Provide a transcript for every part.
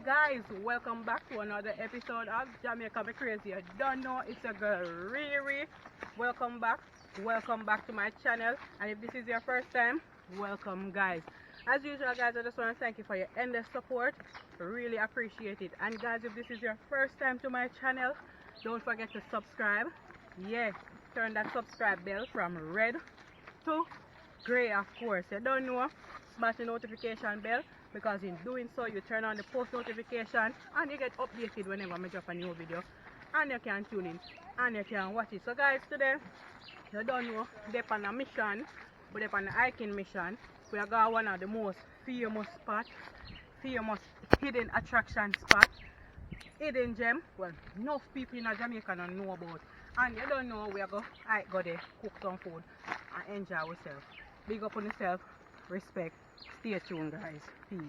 guys, welcome back to another episode of Jamaica Be Crazy. You don't know, it's a girl Riri. Welcome back to my channel. And if this is your first time, welcome guys. As usual guys, I just want to thank you for your endless support. Really appreciate it. And guys, if this is your first time to my channel, don't forget to subscribe. Yeah, turn that subscribe bell from red to gray, of course. You don't know, smash the notification bell, because in doing so you turn on the post notification and you get updated whenever I drop a new video, and you can tune in and you can watch it. So guys, today, you don't know, we're on a mission, we're on a hiking mission. We are going to one of the most famous hidden attraction spot, hidden gem. Well, enough people in Jamaica don't know about. And you don't know, we are going to go there, cook some food and enjoy ourselves. Big up on yourself, respect. Stay tuned guys, peace.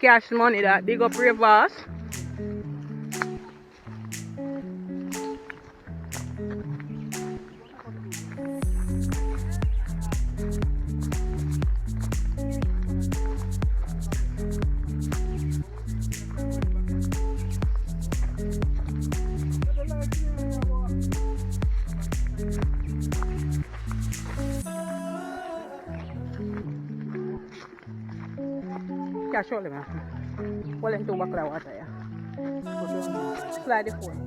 Cash money that, big up Rivers. Cash only man. Well, into buckle of water, yeah. Slide the phone.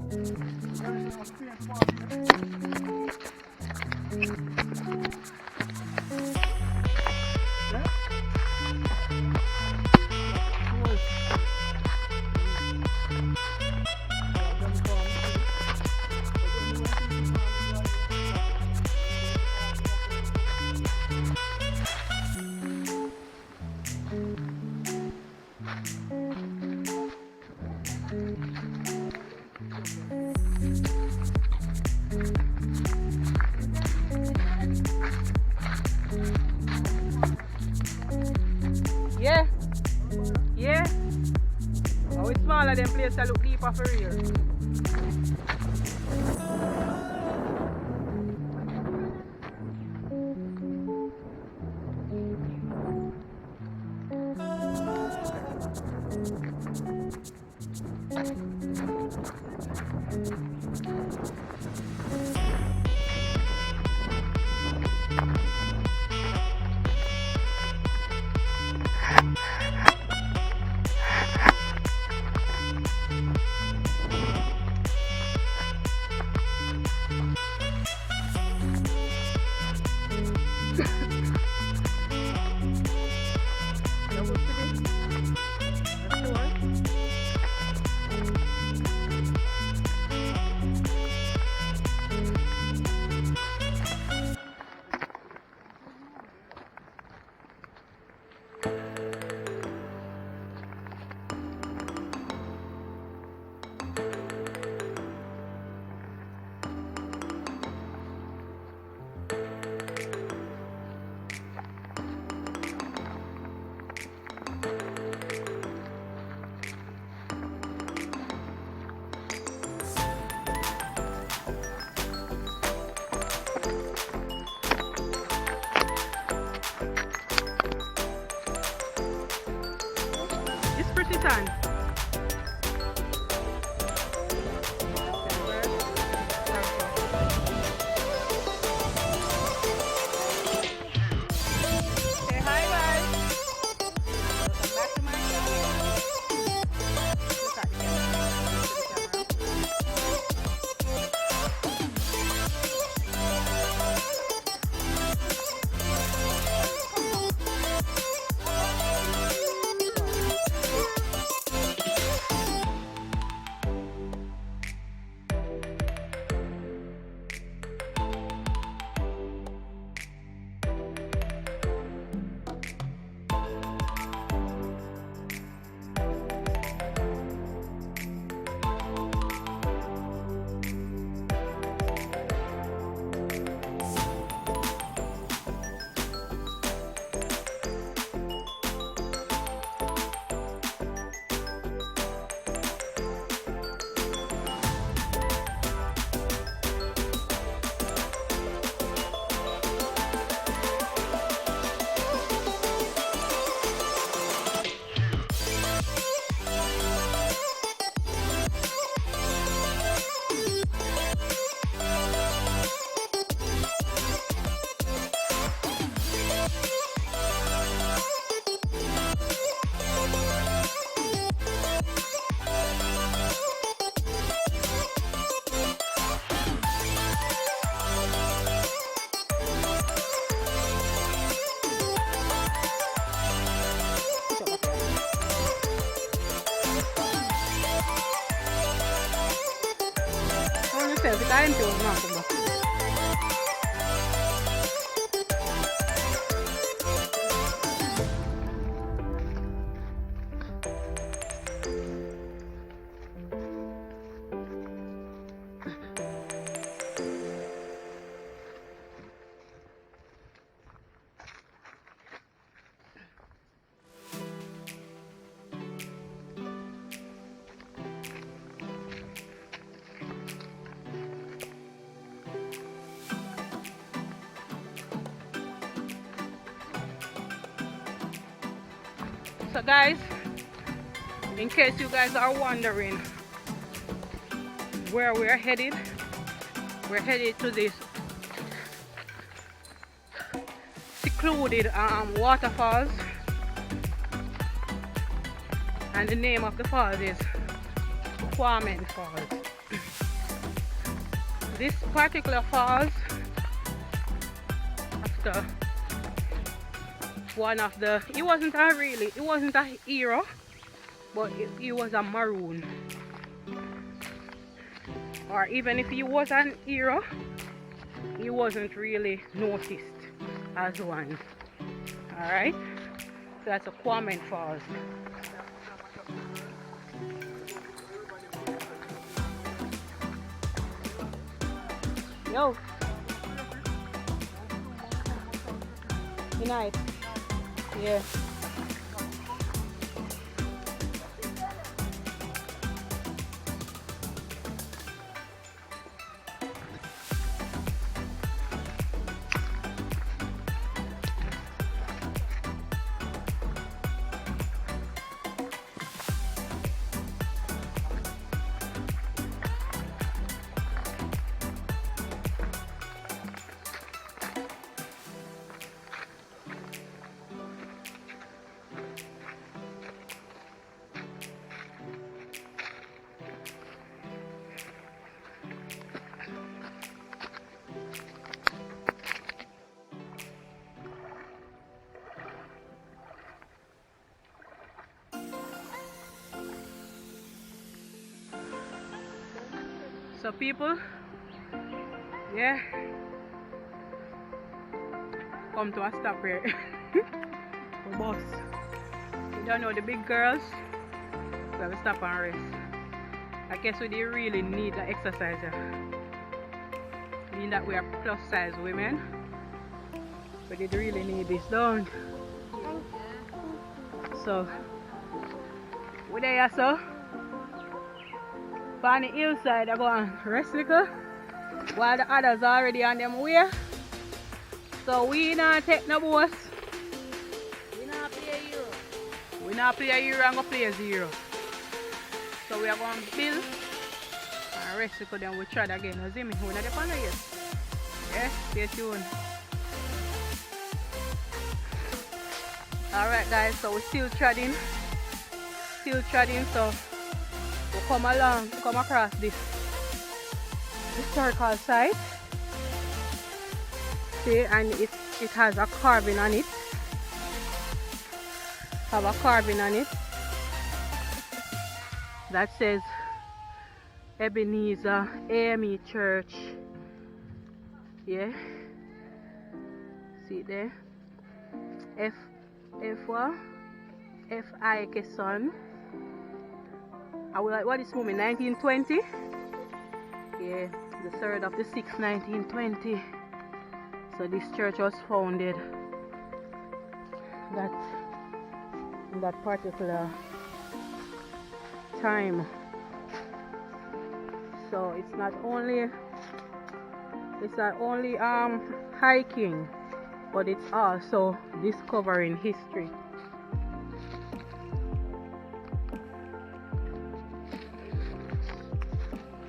Yeah. Oh, it's smaller than place that look deeper for real. myself, it I empty was nothing but. So guys, in case you guys are wondering where we're headed to this secluded waterfalls, and the name of the falls is Kwamen Falls. This particular falls, after one of the, it wasn't a hero, but it was a maroon, or even if he was an hero, he wasn't really noticed as one. Alright, so that's a kwamen falls. Yo, good night. Yeah. So people, yeah, come to a stop here. The bus. You don't know the big girls, so we stop and rest. I guess we didn't really need the exercise. Being that we are plus size women, we did really need this, don't we? So we there, so on the hillside, I go and rest little, while the others are already on them way. So we not take no boss. We not play a euro. We not play a euro and go play a zero. So we are going to build and rest little, then we try again. You see me? We're not on yet. Yeah, stay tuned. Alright guys, so we're still treading. So we'll come across this historical site. See, and it has a carving on it. That says Ebenezer AME Church. Yeah. See it there? F.I.K. son. I will like what is moving 1920? Yeah, the 3rd of the 6th, 1920. So this church was founded in that particular time. So it's not only hiking, but it's also discovering history.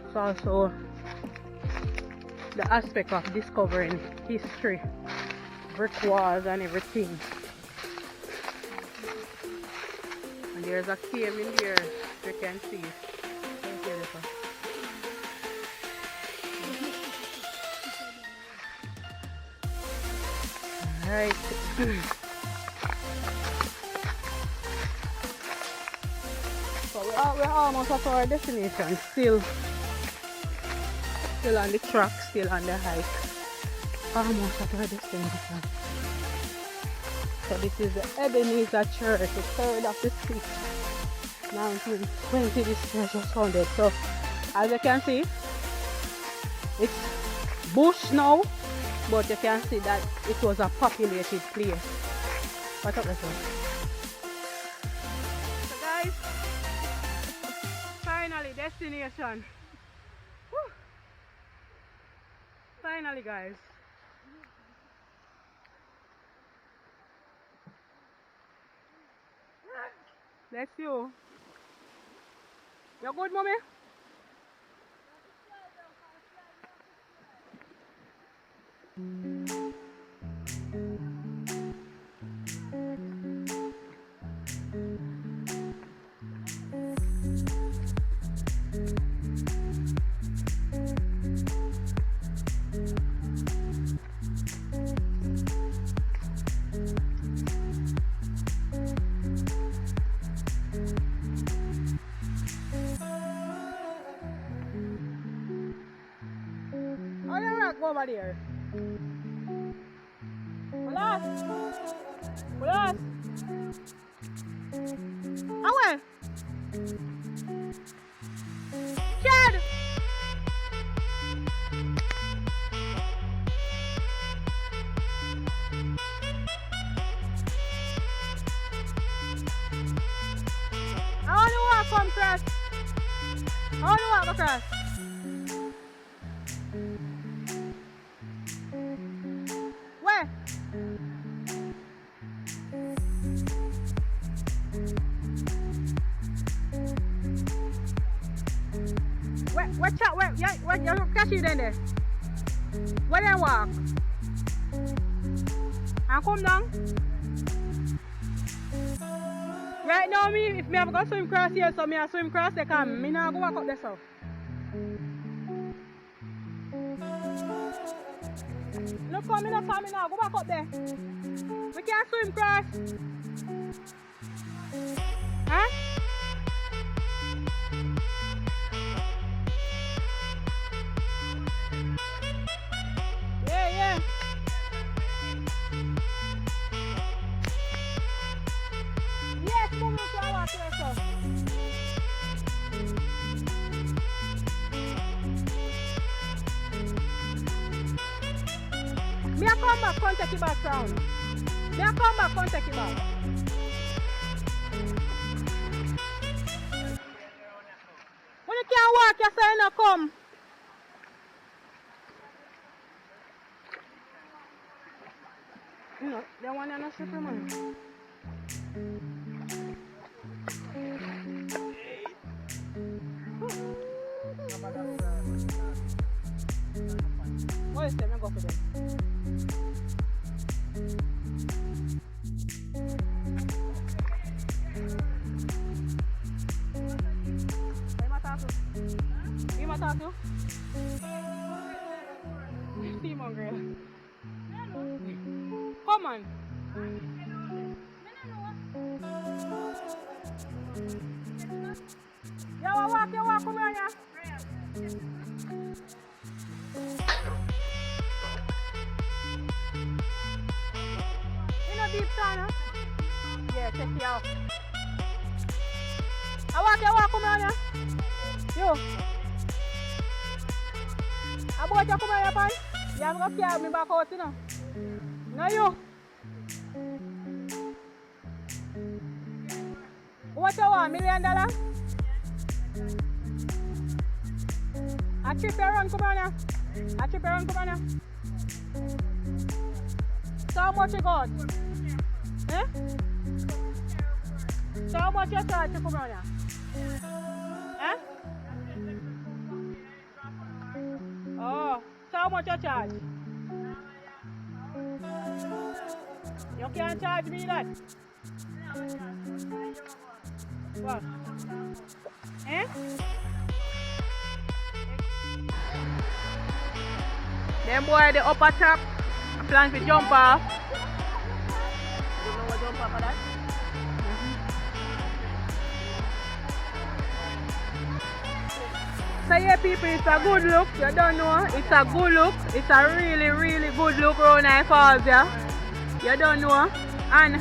It's also the aspect of discovering history, brick walls and everything. And there's a cave in there, you can see it. Alright. So we're almost at our destination still. Still on the track, still on the hike. Almost at our destination. So this is the Ebenezer Church, the third of the six. 1920 this church was founded. So as you can see, it's bush now, but you can see that it was a populated place. What's up this one? So guys, finally destination. Whew. Finally guys. Bless you. You good, mommy? Go over there. Ulas! Ulas! Away! Chad! I want to walk from across. I want to walk across. Where? Where? Yeah, you're catching in there. Where they walk? And come down. Right now, if me have go swim cross here, so me a swim cross, they come. Me not go walk up there so. Look for me, look for me now. Go back up there. We can't swim cross. Huh? Yeah. Yes, move to our water, so. Me a come back, come take it back round. Me a come back, come take it back. When you can't walk, you say you no come. You know, they want you to slippery man. What is them? I go for them. Tato? Simon girl. Come on. You walk, come here. You know deep down, huh? Yeah, check it out. You walk, come here. You. About you come here, pan. You have to carry me back out, you know. No, you. What you want, $1 million? A trip around, come on here. A trip around, come on here. So how much you got? Eh? So how much you charge to come on here? Eh? Oh, so how much you charge? You can't charge me that. What? Eh? Them boy the upper top plan to jump off. You know what jump off of that? So yeah people, it's a good look. You don't know, it's a good look. It's a really, really good look around our falls, yeah. You don't know. And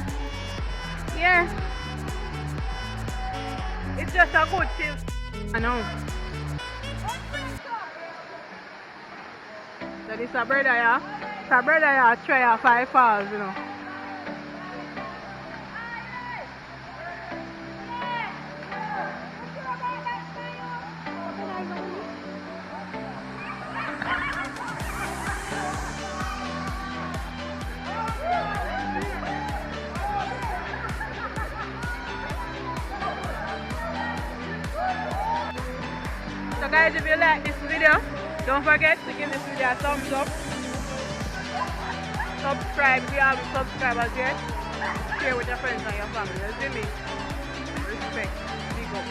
yeah, it's just a good chill. I know. So this a brother, yeah. It's a brother, yeah, try a 5 falls, you know. So guys, if you like this video, don't forget to give this video a thumbs up. Subscribe if you haven't subscribed as yet. Share with your friends and your family. You see me? Respect. Big up.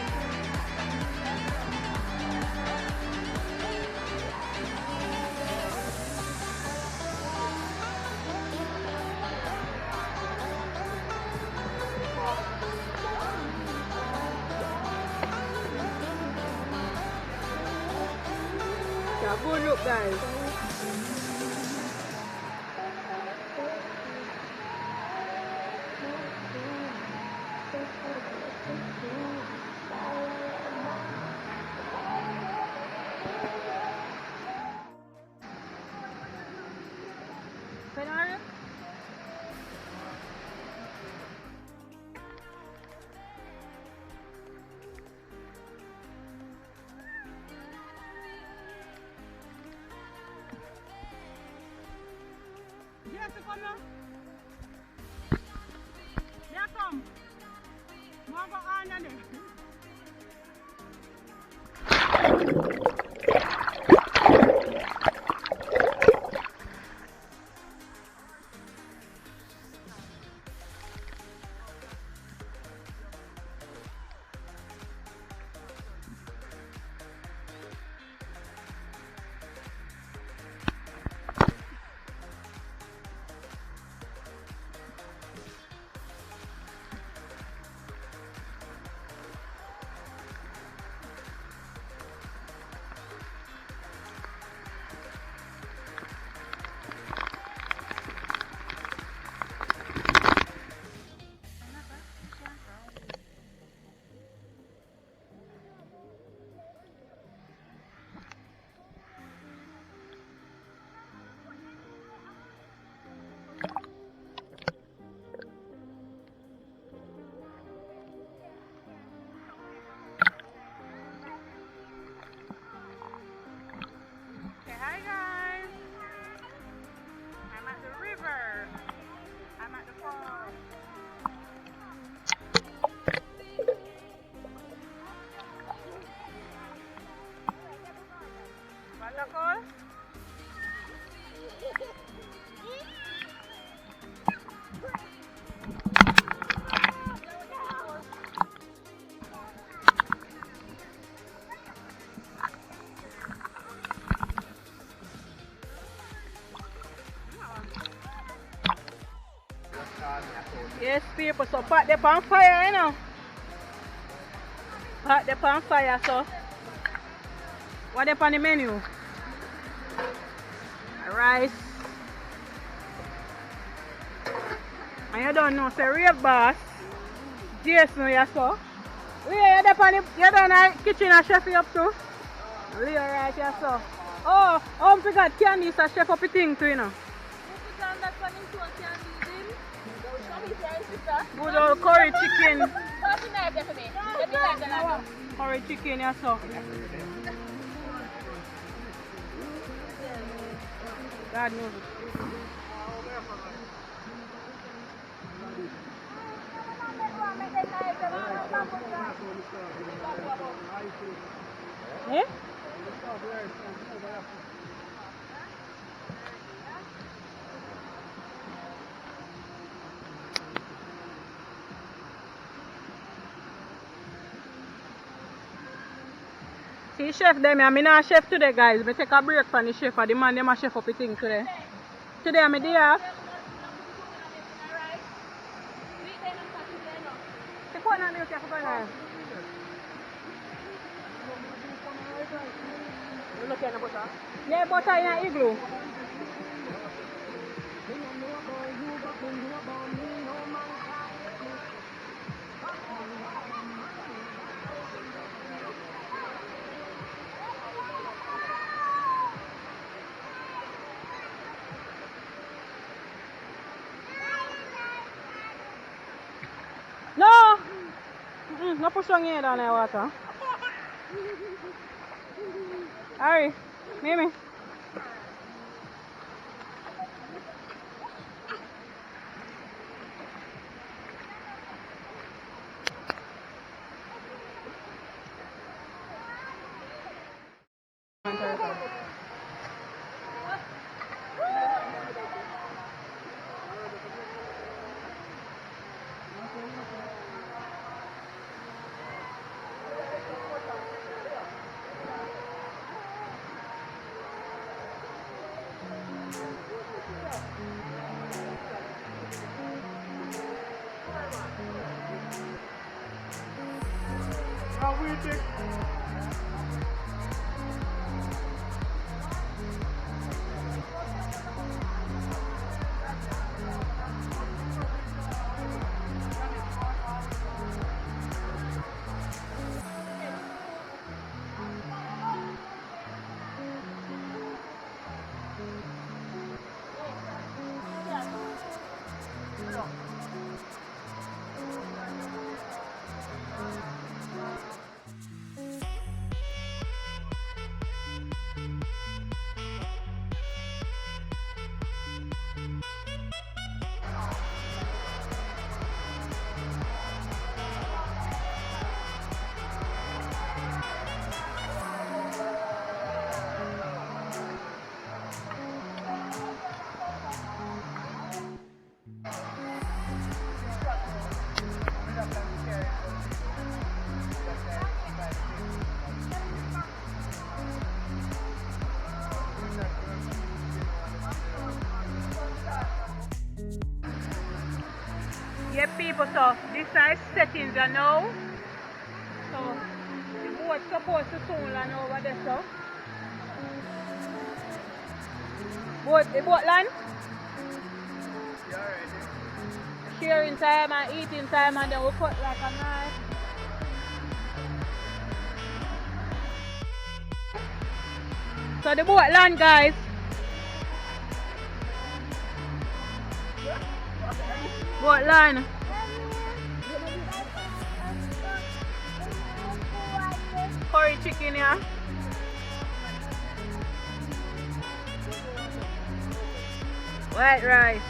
Yeah, good look guys. Yes, come now. Yeah, come. More go on and then. Hi guys, I'm at the river, I'm at the falls. Waterfall? Yes people, so pot the pan fire you know. Pot the pan fire so. What up on the menu? Rice. And you don't know, say rave boss. Jason you so. You're down the kitchen and chef up too. Leo right here so. Oh, I forgot Candy is a chef up the thing too you know. Good old curry chicken. Curry chicken, yeah, so. God knows it. Eh? See chef them, I'm not chef today guys. I take a break from the chef. The man them a chef up the thing today. Today I'm a day off. The phone and milk you have to go there. You look at the butter? Yeah, butter in an igloo. No! No push on here down there water. Hurry, Mimi. Yeah, people, so this is settings are now. So the boat's supposed to soon land over there, so. The boat land? Yeah, already. Sharing time and eating time, and then we cut like a knife. So the boat land, guys. Boat land. Curry chicken, yeah. White rice.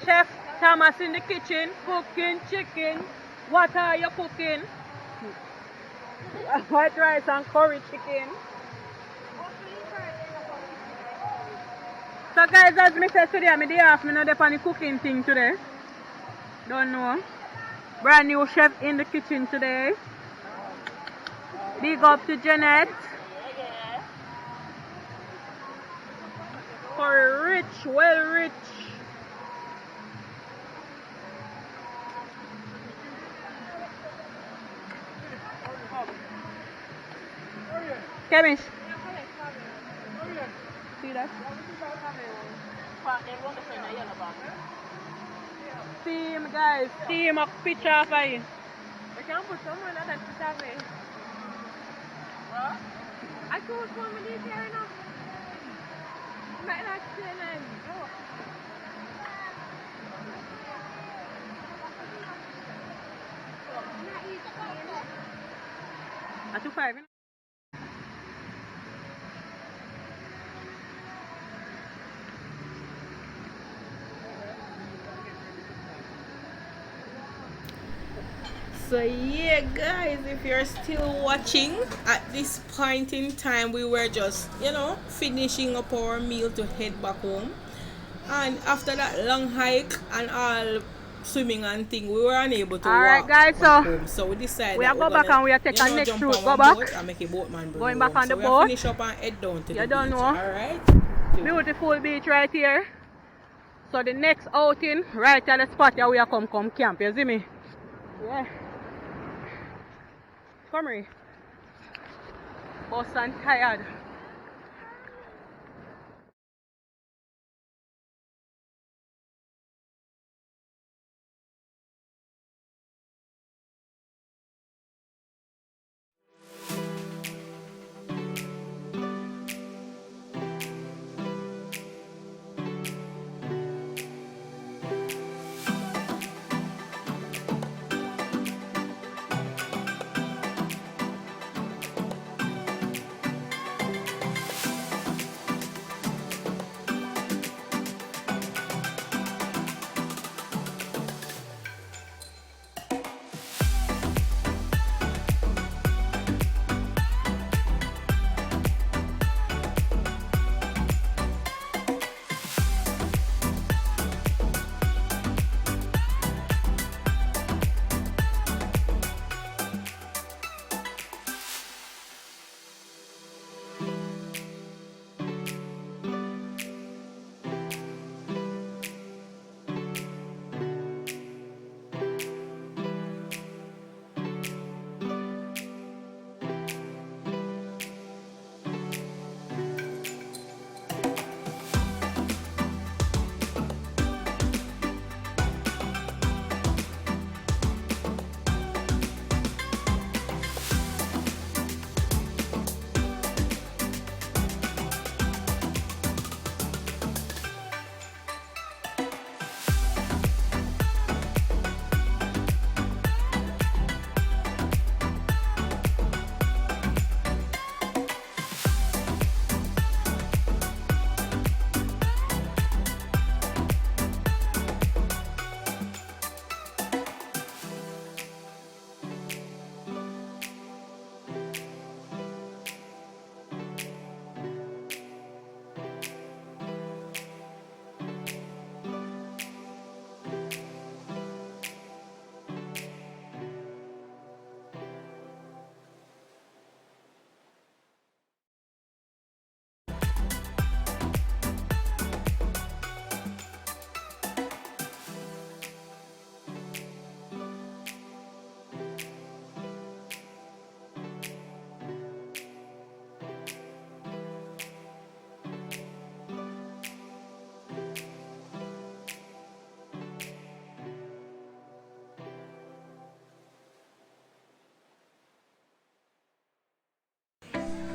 Chef Thomas in the kitchen, cooking chicken. What are you cooking? White rice and curry chicken. So guys, as I said today, I'm day off. I'm not on the cooking thing today. Don't know. Brand new chef in the kitchen today. Big up to Jeanette. For rich, well rich. Kemish. See that? Team guys, team a picture of it. We can put someone that picture of it. What? I told someone this here enough. Might not say none. At 2-5. So yeah guys, if you're still watching, at this point in time we were just, finishing up our meal to head back home. And after that long hike and all swimming and thing, we were unable to walk guys, back home. So we decided we are go back and we are take a next route, go back and make a boatman bring going back home. on the so boat. We finish up and head down to the You don't beach. know. Alright? Beautiful beach right here. So the next outing, right at the spot here we are come camp, you see me? Yeah. Come here. Boss and tired.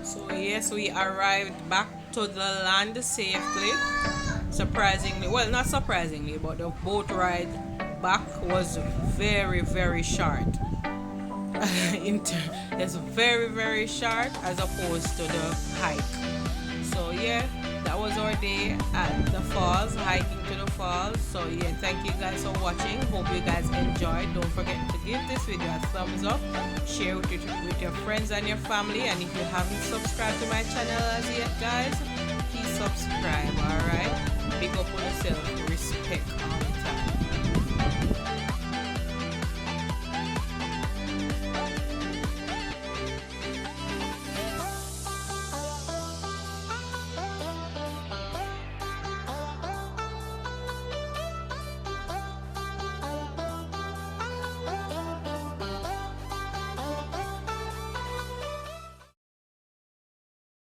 So yes, we arrived back to the land safely. Surprisingly, well, not surprisingly, but the boat ride back was very short. It's very short as opposed to the hike. So yeah, that was our day at the falls, hiking to the falls. So yeah, thank you guys for watching. Hope you guys enjoyed. Don't forget to give this video a thumbs up, share with your friends and your family, and if you haven't subscribed to my channel as yet, guys, please subscribe. All right, big up on yourself, respect.